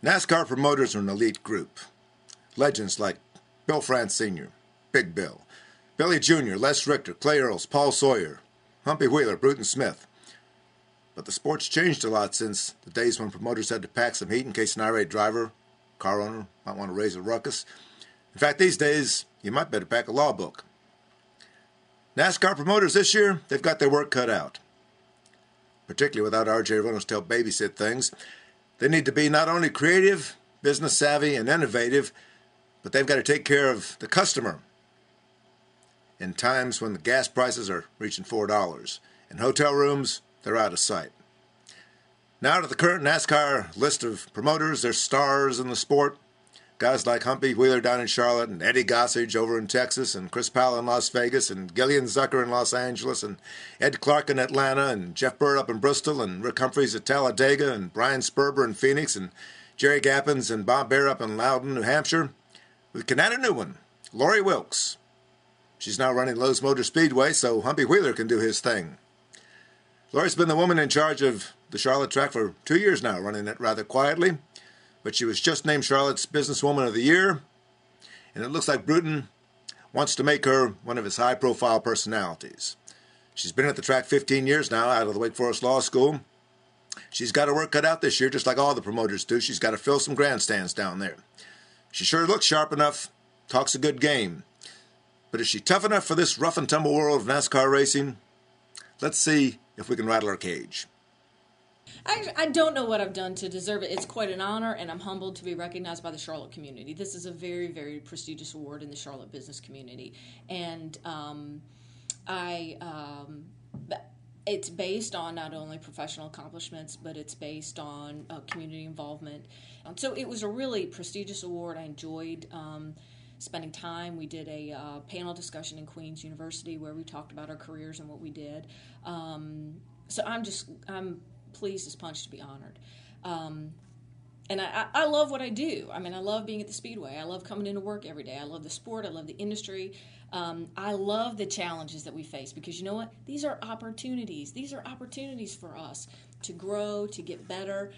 NASCAR promoters are an elite group. Legends like Bill France Sr., Big Bill, Billy Jr., Les Richter, Clay Earls, Paul Sawyer, Humpy Wheeler, Bruton Smith. But the sport's changed a lot since the days when promoters had to pack some heat in case an irate driver, car owner, might want to raise a ruckus. In fact, these days, you might better pack a law book. NASCAR promoters this year, they've got their work cut out. Particularly without R.J. Reynolds to help babysit things. They need to be not only creative, business savvy, and innovative, but they've got to take care of the customer in times when the gas prices are reaching $4 and hotel rooms, they're out of sight. Now to the current NASCAR list of promoters, there's stars in the sport. Guys like Humpy Wheeler down in Charlotte, and Eddie Gossage over in Texas, and Chris Powell in Las Vegas, and Gillian Zucker in Los Angeles, and Ed Clark in Atlanta, and Jeff Bird up in Bristol, and Rick Humphreys at Talladega, and Brian Sperber in Phoenix, and Jerry Gappens and Bob Bear up in Loudon, New Hampshire. We can add a new one, Lauri Wilks. She's now running Lowe's Motor Speedway, so Humpy Wheeler can do his thing. Lauri's been the woman in charge of the Charlotte track for 2 years now, running it rather quietly. But she was just named Charlotte's Businesswoman of the Year, and it looks like Bruton wants to make her one of his high-profile personalities. She's been at the track 15 years now, out of the Wake Forest Law School. She's got her work cut out this year, just like all the promoters do. She's got to fill some grandstands down there. She sure looks sharp enough, talks a good game. But is she tough enough for this rough-and-tumble world of NASCAR racing? Let's see if we can rattle her cage. I don't know what I've done to deserve it. It's quite an honor, and I'm humbled to be recognized by the Charlotte community. This is a very, very prestigious award in the Charlotte business community. And it's based on not only professional accomplishments, but it's based on community involvement. So it was a really prestigious award. I enjoyed spending time. We did a panel discussion in Queens University where we talked about our careers and what we did. So I'm pleased as punch to be honored. And I love what I do. I mean, I love being at the Speedway. I love coming into work every day. I love the sport. I love the industry. I love the challenges that we face because you know what? These are opportunities. These are opportunities for us to grow, to get better.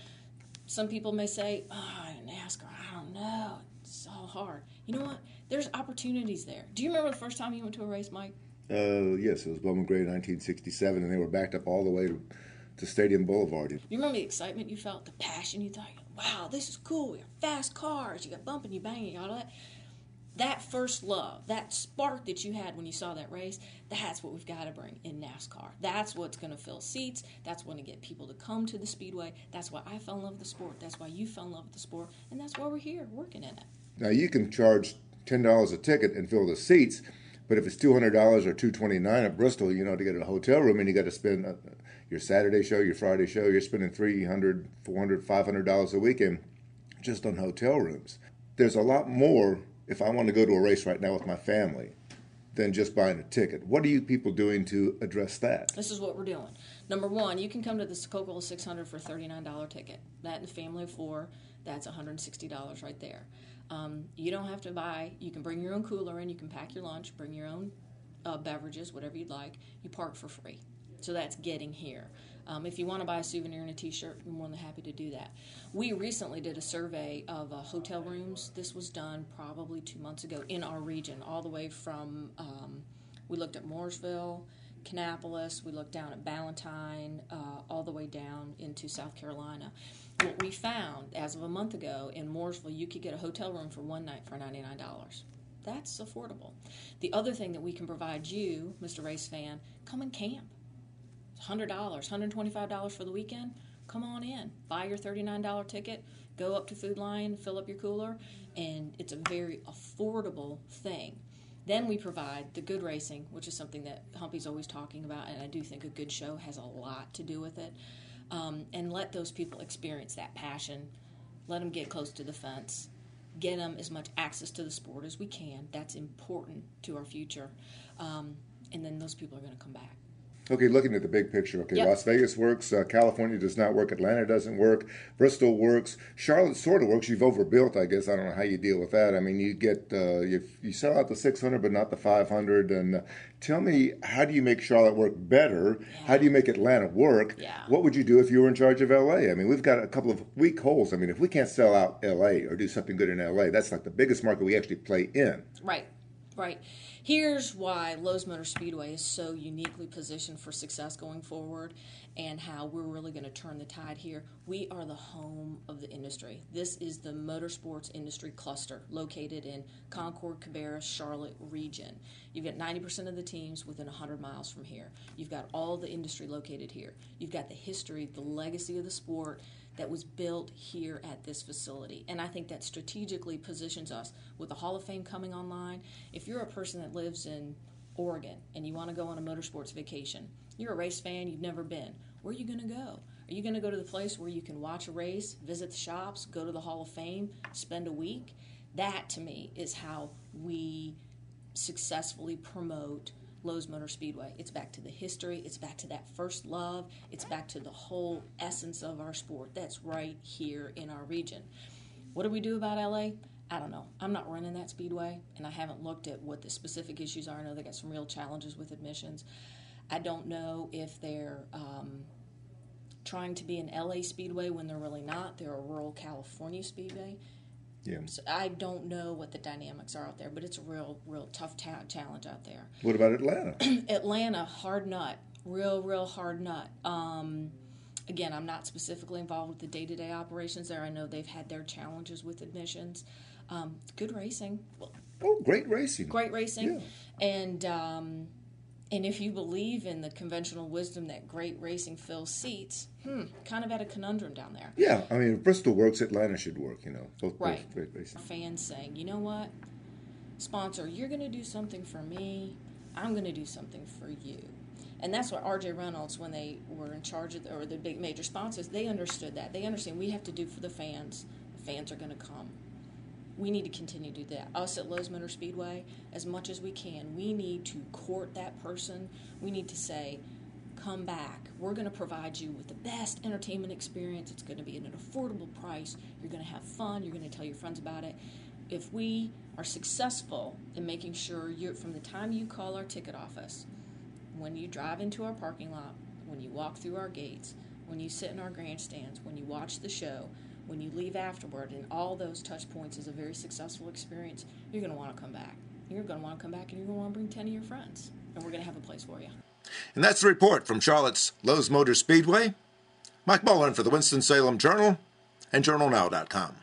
Some people may say, NASCAR, I don't know. It's all hard. You know what? There's opportunities there. Do you remember the first time you went to a race, Mike? Yes, it was Bowman Gray 1967, and they were backed up all the way to Stadium Boulevard. You remember the excitement you felt, the passion you thought, wow, this is cool. We got fast cars. You got bumping, you banging, you got all that. That first love, that spark that you had when you saw that race, that's what we've got to bring in NASCAR. That's what's going to fill seats. That's going to get people to come to the Speedway. That's why I fell in love with the sport. That's why you fell in love with the sport. And that's why we're here working in it. Now, you can charge $10 a ticket and fill the seats, but if it's $200 or $229 at Bristol, to get a hotel room and you got to spend your Saturday show, your Friday show, you're spending $300, $400, $500 a weekend just on hotel rooms. There's a lot more if I want to go to a race right now with my family than just buying a ticket. What are you people doing to address that? This is what we're doing. Number one, you can come to the Coca-Cola 600 for a $39 ticket. That in the family of four, that's $160 right there. You don't have to buy. You can bring your own cooler in. You can pack your lunch, bring your own beverages, whatever you'd like. You park for free. So that's getting here. If you want to buy a souvenir and a T-shirt, we're more than happy to do that. We recently did a survey of hotel rooms. This was done probably 2 months ago in our region, all the way from, we looked at Mooresville, Kannapolis, we looked down at Ballantyne, all the way down into South Carolina. What we found, as of a month ago, in Mooresville, you could get a hotel room for one night for $99. That's affordable. The other thing that we can provide you, Mr. Race Fan, come and camp. $100, $125 for the weekend. Come on in. Buy your $39 ticket. Go up to Food Lion, fill up your cooler, and it's a very affordable thing. Then we provide the good racing, which is something that Humpy's always talking about, and I do think a good show has a lot to do with it. And let those people experience that passion. Let them get close to the fence. Get them as much access to the sport as we can. That's important to our future. And then those people are going to come back. Okay, looking at the big picture. Okay, Yep. Las Vegas works, California does not work, Atlanta doesn't work, Bristol works, Charlotte sort of works. You've overbuilt, I guess. I don't know how you deal with that. I mean, you get you sell out the 600, but not the 500. And tell me, how do you make Charlotte work better? Yeah. How do you make Atlanta work? Yeah. What would you do if you were in charge of LA? I mean, we've got a couple of weak holes. I mean, if we can't sell out LA or do something good in LA, that's like the biggest market we actually play in. Right, right. Here's why Lowe's Motor Speedway is so uniquely positioned for success going forward and how we're really going to turn the tide here. We are the home of the industry. This is the motorsports industry cluster located in Concord, Cabarrus, Charlotte region. You've got 90% of the teams within 100 miles from here. You've got all the industry located here. You've got the history, the legacy of the sport that was built here at this facility. And I think that strategically positions us with the Hall of Fame coming online. If you're a person that lives in Oregon and you want to go on a motorsports vacation, you're a race fan, you've never been, where are you going to go? Are you going to go to the place where you can watch a race, visit the shops, go to the Hall of Fame, spend a week? That, to me, is how we successfully promote Lowe's Motor Speedway. It's back to the history. It's back to that first love. It's back to the whole essence of our sport. That's right here in our region. What do we do about LA? I don't know. I'm not running that speedway, and I haven't looked at what the specific issues are. I know they got some real challenges with admissions. I don't know if they're trying to be an LA speedway when they're really not. They're a rural California speedway. Yeah. So I don't know what the dynamics are out there, but it's a real tough challenge out there. What about Atlanta? Atlanta, hard nut, real hard nut. Again, I'm not specifically involved with the day-to-day operations there. I know they've had their challenges with admissions. Good racing. Oh, great racing. Great racing. Yeah. And if you believe in the conventional wisdom that great racing fills seats, kind of at a conundrum down there. Yeah, I mean, if Bristol works, Atlanta should work, Both right. Great racing. Fans saying, you know what, sponsor, you're going to do something for me, I'm going to do something for you. And that's what R.J. Reynolds, when they were in charge of the big major sponsors, they understood that. They understand we have to do for the fans. The fans are going to come. We need to continue to do that. Us at Lowe's Motor Speedway, as much as we can, we need to court that person. We need to say, come back. We're going to provide you with the best entertainment experience. It's going to be at an affordable price. You're going to have fun. You're going to tell your friends about it. If we are successful in making sure from the time you call our ticket office, when you drive into our parking lot, when you walk through our gates, when you sit in our grandstands, when you watch the show, when you leave afterward, and all those touch points is a very successful experience, you're going to want to come back. You're going to want to come back, and you're going to want to bring 10 of your friends, and we're going to have a place for you. And that's the report from Charlotte's Lowe's Motor Speedway. Mike Mulhern for the Winston-Salem Journal and JournalNow.com.